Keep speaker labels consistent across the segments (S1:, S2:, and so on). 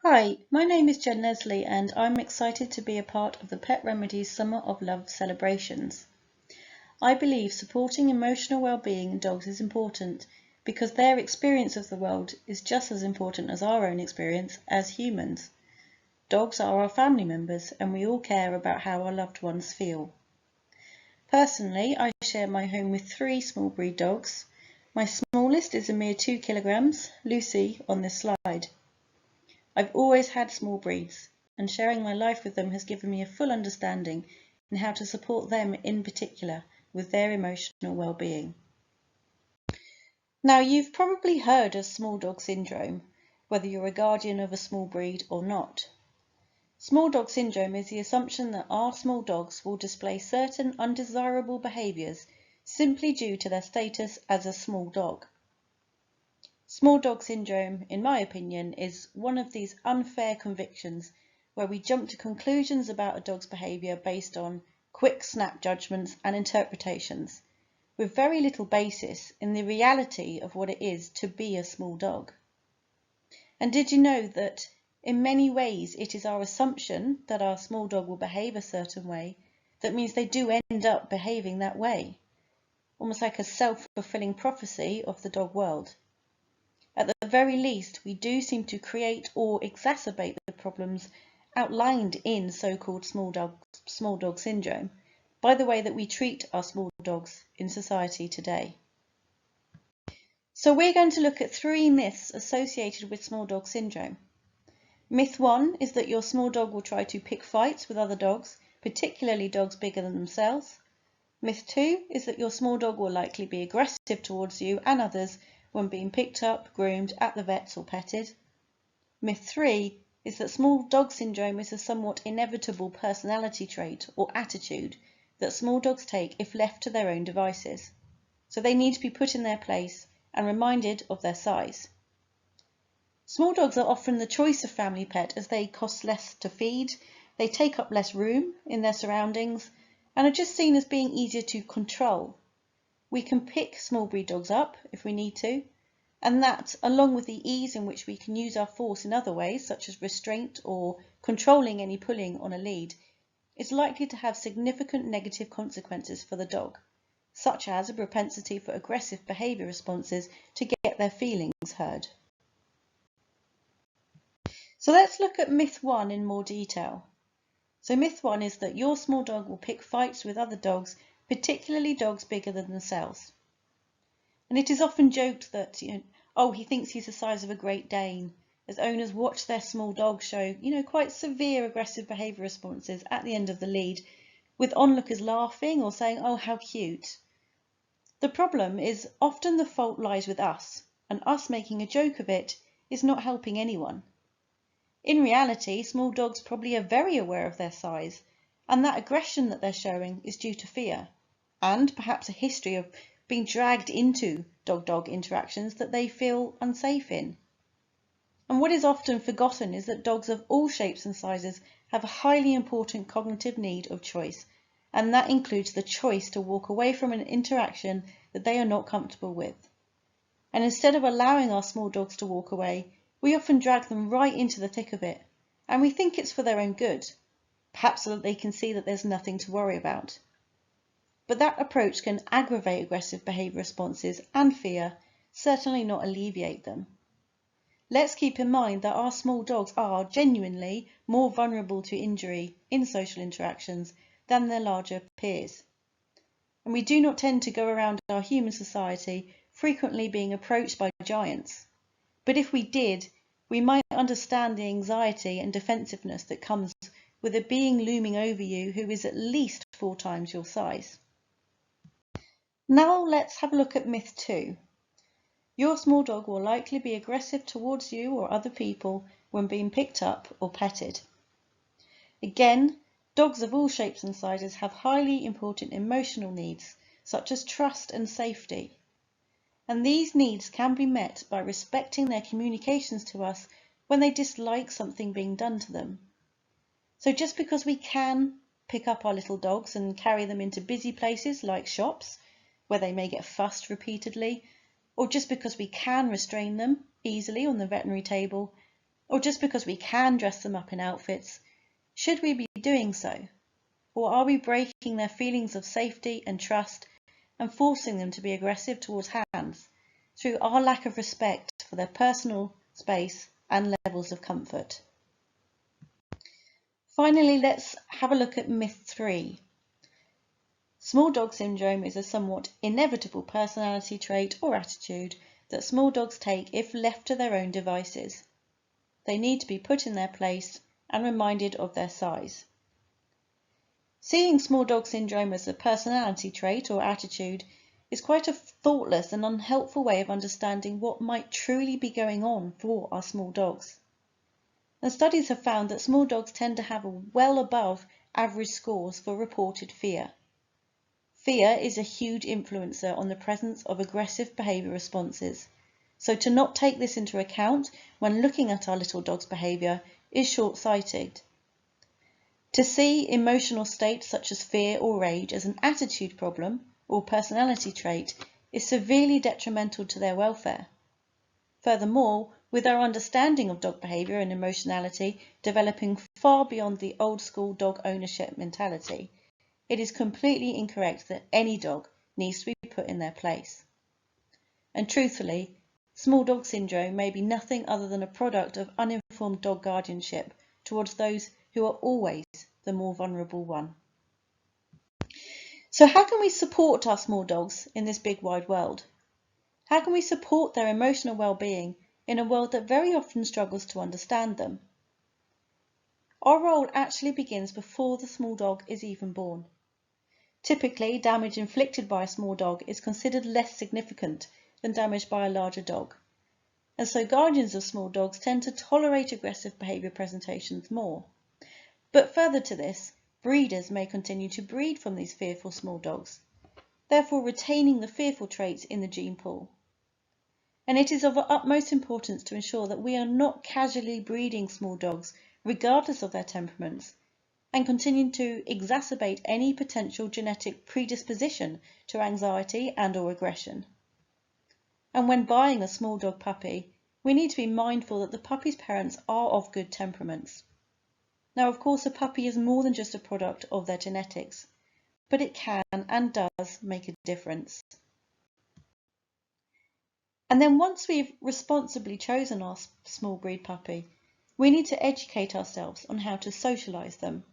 S1: Hi, my name is Jen Leslie and I'm excited to be a part of the Pet Remedies Summer of Love celebrations. I believe supporting emotional well-being in dogs is important because their experience of the world is just as important as our own experience as humans. Dogs are our family members and we all care about how our loved ones feel. Personally, I share my home with 3 small breed dogs. My smallest is a mere 2 kilograms, Lucy, on this slide. I've always had small breeds, and sharing my life with them has given me a full understanding in how to support them in particular with their emotional well-being. Now, you've probably heard of small dog syndrome, whether you're a guardian of a small breed or not. Small dog syndrome is the assumption that our small dogs will display certain undesirable behaviours simply due to their status as a small dog. Small dog syndrome, in my opinion, is one of these unfair convictions where we jump to conclusions about a dog's behaviour based on quick snap judgments and interpretations, with very little basis in the reality of what it is to be a small dog. And did you know that in many ways it is our assumption that our small dog will behave a certain way that means they do end up behaving that way, almost like a self-fulfilling prophecy of the dog world. At the very least, we do seem to create or exacerbate the problems outlined in so-called small dog syndrome by the way that we treat our small dogs in society today. So we're going to look at 3 myths associated with small dog syndrome. Myth 1 is that your small dog will try to pick fights with other dogs, particularly dogs bigger than themselves. Myth 2 is that your small dog will likely be aggressive towards you and others when being picked up, groomed, at the vets or petted. Myth 3 is that small dog syndrome is a somewhat inevitable personality trait or attitude that small dogs take if left to their own devices. So they need to be put in their place and reminded of their size. Small dogs are often the choice of family pet as they cost less to feed, they take up less room in their surroundings, and are just seen as being easier to control. We can pick small breed dogs up if we need to, and that, along with the ease in which we can use our force in other ways, such as restraint or controlling any pulling on a lead, is likely to have significant negative consequences for the dog, such as a propensity for aggressive behaviour responses to get their feelings heard. So let's look at myth 1 in more detail. So myth 1 is that your small dog will pick fights with other dogs, particularly dogs bigger than themselves. And it is often joked that, he thinks he's the size of a Great Dane, as owners watch their small dogs show, quite severe aggressive behaviour responses at the end of the lead, with onlookers laughing or saying, oh, how cute. The problem is often the fault lies with us, and us making a joke of it is not helping anyone. In reality, small dogs probably are very aware of their size, and that aggression that they're showing is due to fear, and perhaps a history of being dragged into dog-dog interactions that they feel unsafe in. And what is often forgotten is that dogs of all shapes and sizes have a highly important cognitive need of choice, and that includes the choice to walk away from an interaction that they are not comfortable with. And instead of allowing our small dogs to walk away, we often drag them right into the thick of it, and we think it's for their own good, perhaps so that they can see that there's nothing to worry about. But that approach can aggravate aggressive behaviour responses and fear, certainly not alleviate them. Let's keep in mind that our small dogs are genuinely more vulnerable to injury in social interactions than their larger peers. And we do not tend to go around our human society frequently being approached by giants. But if we did, we might understand the anxiety and defensiveness that comes with a being looming over you who is at least 4 times your size. Now let's have a look at myth 2. Your small dog will likely be aggressive towards you or other people when being picked up or petted. Again, dogs of all shapes and sizes have highly important emotional needs, such as trust and safety. And these needs can be met by respecting their communications to us when they dislike something being done to them. So just because we can pick up our little dogs and carry them into busy places like shops, where they may get fussed repeatedly, or just because we can restrain them easily on the veterinary table, Or just because we can dress them up in outfits, should we be doing so? Or are we breaking their feelings of safety and trust and forcing them to be aggressive towards hands through our lack of respect for their personal space and levels of comfort? Finally, let's have a look at myth 3. Small dog syndrome is a somewhat inevitable personality trait or attitude that small dogs take if left to their own devices. They need to be put in their place and reminded of their size. Seeing small dog syndrome as a personality trait or attitude is quite a thoughtless and unhelpful way of understanding what might truly be going on for our small dogs. And studies have found that small dogs tend to have well above average scores for reported fear. Fear is a huge influencer on the presence of aggressive behaviour responses, so to not take this into account when looking at our little dog's behaviour is short-sighted. To see emotional states such as fear or rage as an attitude problem or personality trait is severely detrimental to their welfare. Furthermore, with our understanding of dog behaviour and emotionality developing far beyond the old-school dog ownership mentality, it is completely incorrect that any dog needs to be put in their place. And truthfully, small dog syndrome may be nothing other than a product of uninformed dog guardianship towards those who are always the more vulnerable one. So how can we support our small dogs in this big wide world? How can we support their emotional well-being in a world that very often struggles to understand them? Our role actually begins before the small dog is even born. Typically, damage inflicted by a small dog is considered less significant than damage by a larger dog, and so guardians of small dogs tend to tolerate aggressive behaviour presentations more. But further to this, breeders may continue to breed from these fearful small dogs, therefore retaining the fearful traits in the gene pool. And it is of utmost importance to ensure that we are not casually breeding small dogs regardless of their temperaments, and continue to exacerbate any potential genetic predisposition to anxiety and or aggression. And when buying a small dog puppy, we need to be mindful that the puppy's parents are of good temperaments. Now, of course, a puppy is more than just a product of their genetics, but it can and does make a difference. And then once we've responsibly chosen our small breed puppy, we need to educate ourselves on how to socialise them.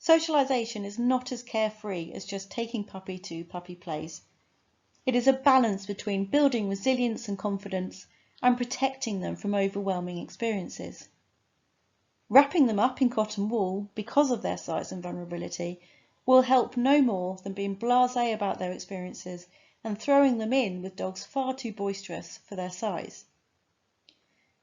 S1: Socialisation is not as carefree as just taking puppy to puppy plays. It is a balance between building resilience and confidence and protecting them from overwhelming experiences. Wrapping them up in cotton wool because of their size and vulnerability will help no more than being blasé about their experiences and throwing them in with dogs far too boisterous for their size.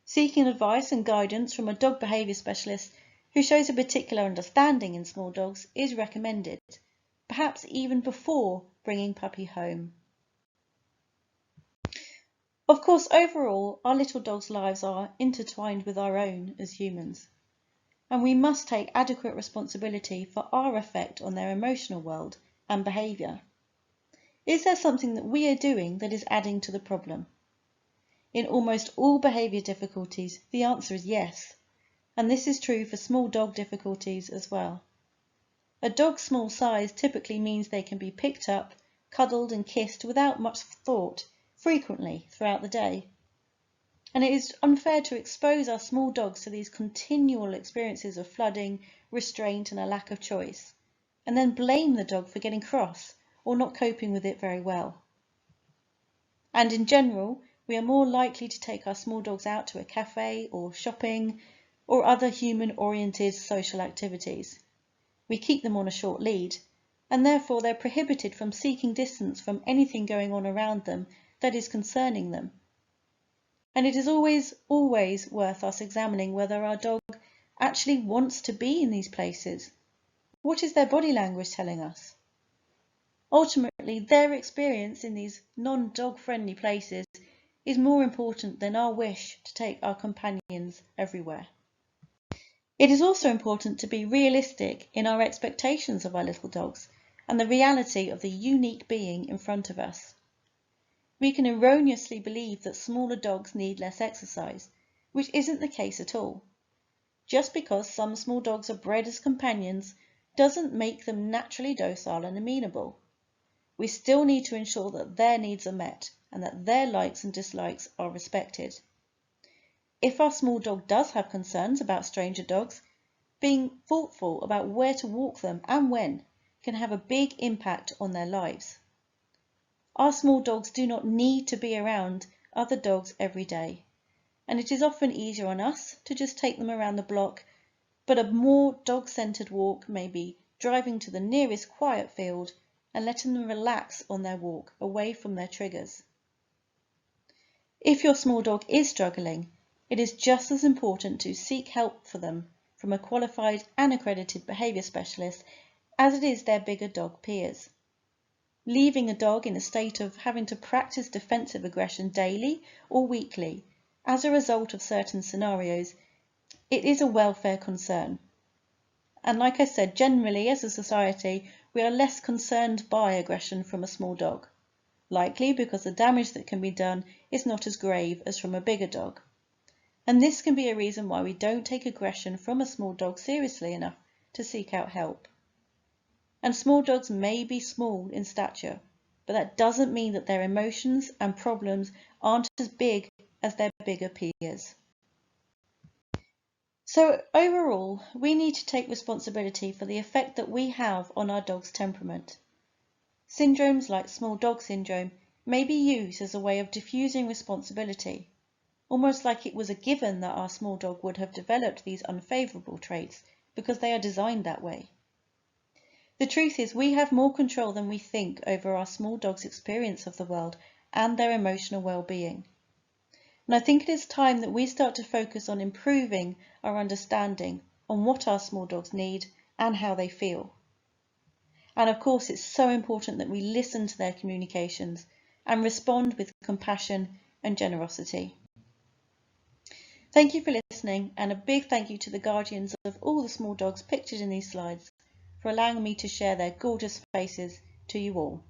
S1: Seeking advice and guidance from a dog behaviour specialist who shows a particular understanding in small dogs is recommended, perhaps even before bringing puppy home. Of course, overall, our little dogs' lives are intertwined with our own as humans, and we must take adequate responsibility for our effect on their emotional world and behaviour. Is there something that we are doing that is adding to the problem? In almost all behaviour difficulties, the answer is yes. And this is true for small dog difficulties as well. A dog's small size typically means they can be picked up, cuddled and kissed without much thought, frequently throughout the day. And it is unfair to expose our small dogs to these continual experiences of flooding, restraint and a lack of choice, and then blame the dog for getting cross or not coping with it very well. And in general, we are more likely to take our small dogs out to a cafe or shopping, or other human-oriented social activities. We keep them on a short lead, and therefore they're prohibited from seeking distance from anything going on around them that is concerning them. And it is always worth us examining whether our dog actually wants to be in these places. What is their body language telling us? Ultimately, their experience in these non-dog friendly places is more important than our wish to take our companions everywhere. It is also important to be realistic in our expectations of our little dogs and the reality of the unique being in front of us. We can erroneously believe that smaller dogs need less exercise, which isn't the case at all. Just because some small dogs are bred as companions doesn't make them naturally docile and amenable. We still need to ensure that their needs are met and that their likes and dislikes are respected. If our small dog does have concerns about stranger dogs, being thoughtful about where to walk them and when can have a big impact on their lives. Our small dogs do not need to be around other dogs every day, and it is often easier on us to just take them around the block, but a more dog-centered walk may be driving to the nearest quiet field and letting them relax on their walk away from their triggers. If your small dog is struggling, it is just as important to seek help for them from a qualified and accredited behaviour specialist as it is their bigger dog peers. Leaving a dog in a state of having to practice defensive aggression daily or weekly as a result of certain scenarios, it is a welfare concern. And like I said, generally as a society, we are less concerned by aggression from a small dog, likely because the damage that can be done is not as grave as from a bigger dog. And this can be a reason why we don't take aggression from a small dog seriously enough to seek out help. And small dogs may be small in stature, but that doesn't mean that their emotions and problems aren't as big as their bigger peers. So overall, we need to take responsibility for the effect that we have on our dog's temperament. Syndromes like small dog syndrome may be used as a way of diffusing responsibility, almost like it was a given that our small dog would have developed these unfavourable traits because they are designed that way. The truth is we have more control than we think over our small dog's experience of the world and their emotional well-being. And I think it is time that we start to focus on improving our understanding on what our small dogs need and how they feel. And of course, it's so important that we listen to their communications and respond with compassion and generosity. Thank you for listening, and a big thank you to the guardians of all the small dogs pictured in these slides for allowing me to share their gorgeous faces to you all.